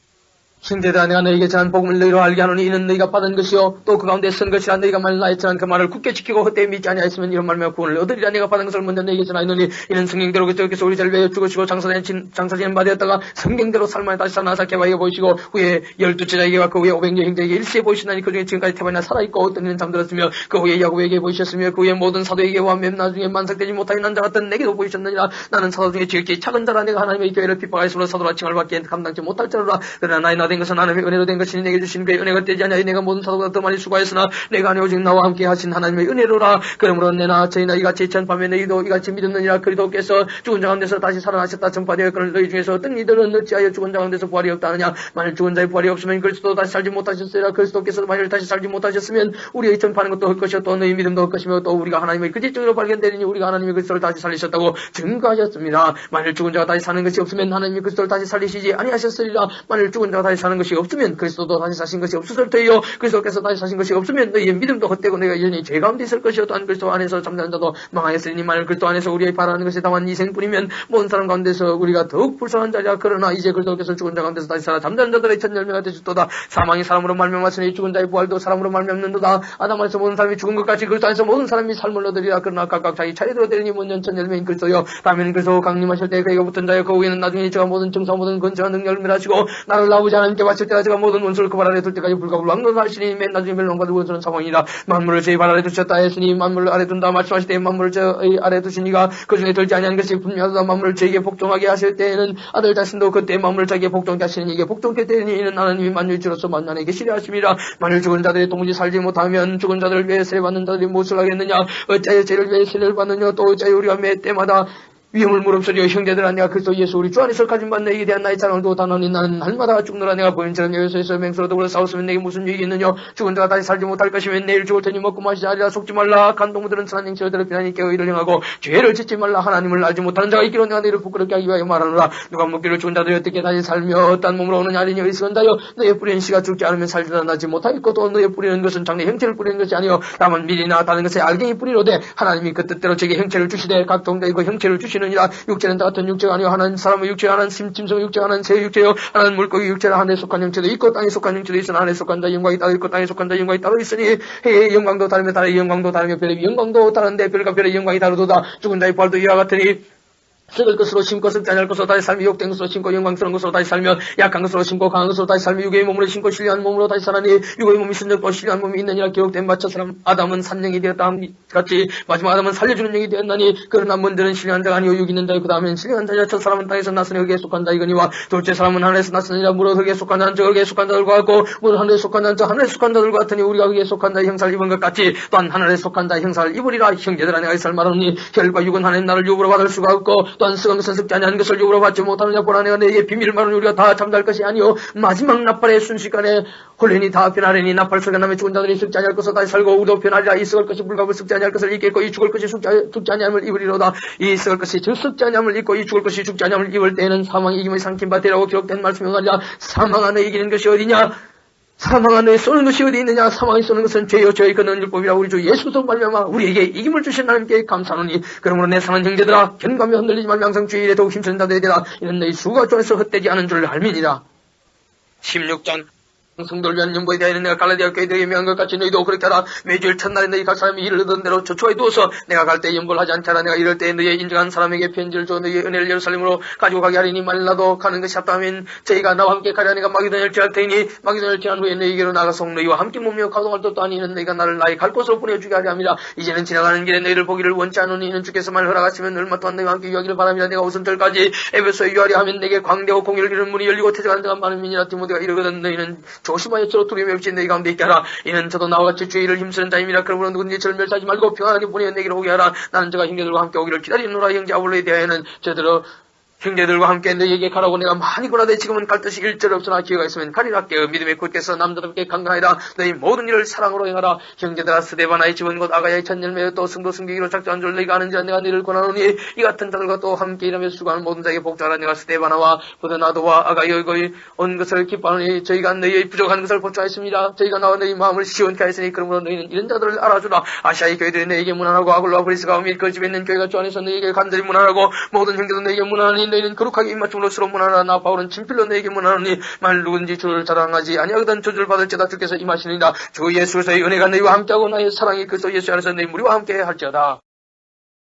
형제들아 내가 너희에게 전한 복음을 너희로 알게 하노니 이는 너희가 받은 것이요 또 그 가운데 쓴 것이라. 너희가 만일 나의 전한 그 말을 굳게 지키고 헛되이 믿지 아니하였으면 이런 말며 구원을 얻으리라. 내가 받은 것을 먼저 너희에게 전하노니 이는 성경대로 그리스도께서 우리 죄를 위하여 죽으시고 장사지는 바 되었다가 성경대로 삶을 다시 살아나사 개바에게 보이시고 후에 12제자에게와 그 후에 500여 형제에게 일시에 보이시나니 그중에 지금까지 태반이나 살아있고 어떤 이는 잠들었으며 그 후에 야곱에게 보이셨으며 그 후에 모든 사도에게와 몇 나중에 만삭되지 못하는 난자 같은 내게도 보이셨느니라. 나는 사도 중에 지극히 작은 자라. 내가 하나님의 교회를 핍박하였으므로 사도라 칭을 받기에 감당치 못할 자로라. 그러나 나의 나된 것은 하나님의 은혜로 된 것이니 내게 주신 그의 은혜가 되지 아니하여 내가 모든 사도보다 더 많이 수고하였으나 내가 아니 오직 나와 함께 하신 하나님의 은혜로라. 그러므로 내나 저희나 이같이 전파하며 너희도 이같이 믿었느니라. 그리스도께서 죽은 자 가운데서 다시 살아나셨다 전파되어 그런 너희 중에서 어떤 이들은 어찌하여 죽은 자 가운데서 부활이 없다느냐. 만일 죽은 자의 부활이 없으면 그리스도 다시 살지 못하셨으리라. 그리스도께서 만일 다시 살지 못하셨으면 우리의 전파하는 것도 헛것이요 또 너희 믿음도 헛것이며 또 우리가 하나님의 그지적으로 발견되리니 우리가 하나님의 그리스도를 다시 살리셨다고 증거하셨습니다. 만일 죽은 자가 다시 사는 것이 없으면 하나님이 그리스도를 다시 살리시지 아니하셨으리라. 만일 죽은 자가 다시 사는 것이 없으면 그리스도도 다시 사신 것이 없을 터이요 그리스도께서 다시 사신 것이 없으면 너희의 믿음도 헛되고 너희가 여전히 죄 가운데 있을 것이요 또한 그리스도 안에서 잠자는 자도 망하였으니 만일 그리스도 안에서 우리의 바라는 것이 다만 이생뿐이면 모든 사람 가운데서 우리가 더욱 불쌍한 자리라. 그러나 이제 그리스도께서 죽은 자 가운데서 다시 살아 잠자는 자들의 첫 열매가 되셨도다. 사망이 사람으로 말미암았으니 죽은 자의 부활도 사람으로 말미암는도다. 아담 안에서 모든 사람이 죽은 것 같이 그리스도 안에서 모든 사람이 삶을 얻으리라. 그러나 각각 자기 차례대로 되리니 먼저 첫 열매인 그리스도요 다음에는 그리스도 강림하실 때 그에게 붙은 자요 그 후에는 나중에 저가 모든 정사 모든 건처와 능력을 멸하시고 나를 아버지 하나님께 바칠 때가 제가 모든 원수를 그 발 아래 둘 때까지 불가불락론하시니 맨 나중에 멸망받을 원수는 사망이라. 만물을 저희 발 아래 두셨다 했으니 만물을 아래 둔다 말씀하실 때 만물을 저희 아래 두시니가 그 중에 들지 아니한 것이 분명하다. 만물을 저에게 복종하게 하실 때에는 아들 자신도 그때 만물을 자기에게 복종하게 하시니 이게 복종케 되니 이는 하나님이 만유주로서 만난에게 계시려 하심이라. 만일 죽은 자들이 도무지 살지 못하면 죽은 자들을 위해 세례받는 자들이 무엇을 하겠느냐. 어찌하여 죄를 위해 세례를 받느냐. 또 어찌하여 우리가 매 때마다 위험을 무릅쓰려 형제들아 내가 그리스도 예수 우리 주 안에서 가진 바 너희에 대한 나의 자랑도 단언히 나는 날마다 죽노라. 내가 보인처럼 여기서에서 맹수로 더불어 싸웠으면 내게 무슨 유익이 있느냐. 죽은 자가 다시 살지 못할 것이면 내일 죽을 테니 먹고 마시지 하리라. 속지 말라. 간동무들은 선한 행실들을 비난히 깨어 의를 행하고 죄를 짓지 말라. 하나님을 알지 못하는 자가 있기로 내가 너희를 부끄럽게 하기 위하여 말하노라. 누가 묻기를 죽은 자들이 어떻게 다시 살며 어떤 몸으로 오느냐 하리니 의식한다여 너의 뿌리는 씨가 죽지 않으면 살지도 나지 못하겠고 또 너의 뿌리는 것은 장래 형체를 뿌리는 것이 아니요 다만 미리나 다른 것에 알갱이 뿌리로되 하나님이 그 뜻대로 제게 형체를 주시되 각 동자에 그 형체를 주시느니라. 육체는 다 같은 육체가 아니요 하나는 사람의 육체 하나는 짐승의 육체 하나는 새의 육체요 하나는 물고기 육체라. 하늘에 속한 형체도 있고 땅에 속한 형체도 있으나 하늘에 속한 자 영광이 따로 있고 땅에 속한 자 영광이 따로 있으니 해의 영광도 다르며 달의 영광도 다르며 별의 영광도 다른데 별과 별의 영광이 다르도다. 죽은 자의 부활도 이와 같으니 썩을 것으로 심고 썩지 아니할 것으로 다시 살며 욕된 것으로 심고 영광스러운 것으로 다시 살며 약한 것으로 심고 강한 것으로 다시 살며 육의 몸으로 심고 신령한 몸으로 다시 살아니 육의 몸이 순적도 신령한 몸이 있느니라. 기록된 바 첫사람 아담은 산령이 되었다 같이 마지막 아담은 살려주는 영이 되었나니 그러나 먼저는 신령한 자가 아니요 육 있는 자요 그 다음엔 신령한 자라. 첫사람은 땅에서 났으니 흙에 속한 자이거니와 둘째 사람은 하늘에서 났으니라. 무릇 흙에 속한 자는 저 흙에 속한 자들과 같고 무릇 하늘에 속한 자는 저 하늘에 속한 자들과 같으니 우리가 흙에 속한 자의 형사를 입은 것 같이 또한 하늘에 속한 자의 형사를 입으리라. 형제들아 내가 이살 말하노니 혈과 육은 하나님 나를 육으로 받을 수가 없고 또한 썩은 것은 썩지 아니한 것을 육으로 받지 못하느냐. 보라 내가 너희의 비밀을 말하니 우리가 다 잠잘 것이 아니요 마지막 나팔의 순식간에 홀리니 다 변하리니. 나팔 소리가 나면 죽은 자들이 썩지 아니할 것을 다시 살고 우리도 변하리라. 이 썩을 것이 불갑을 썩지 아니할 것을 입겠고 이 죽을 것이 죽지 아니함을 입으리로다. 이 썩을 것이 즉 썩지 아니함을 입고 이 죽을 것이 죽지 아니함을 입을 때에는 사망이 이김을 삼킨 바 되라고 기록된 말씀이 말이야. 사망 안에 이기는 것이 어디냐. 사망 안에 쏘는 것이 어디 있느냐. 사망이 쏘는 것은 죄요 죄의 근원 율법이라. 우리 주 예수 그리스도 말미암아 우리에게 이김을 주신 하나님께 감사하노니 그러므로 내 사랑하는 형제들아 견감히 흔들리지 말며 항상 주의 일에 더욱 힘쓰는 자들이 되라. 이는 너희 수가 쪽에서 헛되지 않은 줄 알미니라. 16장 성도를 위한 연보에 대하여는 내가 갈라디아 교회들에게 명한 것 같이 너희도 그렇게 하라. 매주일 첫날에 너희 각 사람이 일을 얻은 대로 저초에 두어서 내가 갈 때 연보를 하지 않게 하라. 내가 이럴 때 너희의 인정한 사람에게 편지를 줘 너희의 은혜를 예루살렘으로 가지고 가게 하리니 만일 나도 가는 것이 합당하면 저희가 나와 함께 가려 내가 마게도냐를 지날 테니 마게도냐를 지난 후에 너희에게로 나가서 너희와 함께 몸며 가동할 것도 아니는 너희가 나를 나의 갈 곳으로 보내주게 하려 함이라. 이제는 지나가는 길에 너희를 보기를 원치 않으니 이는 주께서 말 허락하시면 얼마 동안 너희와 함께 유하기를 바랍니다. 내가 우선 절까지 에베소에 유하려 하면 내게 광대하고 공의를 이루는 문이 열리고 퇴장하는 자가 많음이니라. 디모데가 이르거든 너희는 조심하여 저로 두려움이 없이 너희 가운데 있게 하라. 이는 저도 나와 같이 주의 일을 힘쓰는 자임이라. 그러므로 누구든지 저를 멸시하지 말고 평안하게 보내어 내게로 오게 하라. 나는 저가 형제들과 함께 오기를 기다리노라. 형제 아볼로에 대하여는 저들어 형제들과 함께 너희에게 가라고 내가 많이 권하되 지금은 갈 뜻이 일절 없으나 기회가 있으면 가리라. 깨어 믿음에 굳게서 남자답게 강건하리라. 너희 모든 일을 사랑으로 행하라. 형제들아 스데바나의 집은 곧 아가야의 첫열매여 또 승도 승기기로 작정한 줄 너희가 아는지라. 내가 너희를 권하노니 이 같은 자들과 또 함께 일하면서 수고하는 모든 자에게 복종하라. 내가 스데바나와 보드나도와 아가야의 온 것을 기뻐하노니 저희가 너희의 부족한 것을 보충하였습니다. 저희가 나와 너희 마음을 시원케 하였으니 그러므로 너희는 이런 자들을 알아주라. 아시아의 교회들이 너희에게 문안하고 아굴로와 브리스가 및 그 집에 있는 교회가 주 안에서 너희에게 간절히 문안하고 모든 형제도 너희에게 문안하니 너희는 거룩하게 입맞춤으로서로 문안하라. 나 바울은 친필로 너에게 문안하니 만일 누군지 주를 자랑하지 아니하거든 저주를 받을지어다. 주께서 임하시니라. 주 예수에서의 은혜가 너희와 함께하고 나의 사랑이 그리스도 예수 안에서 너희 무리와 함께 할지어다.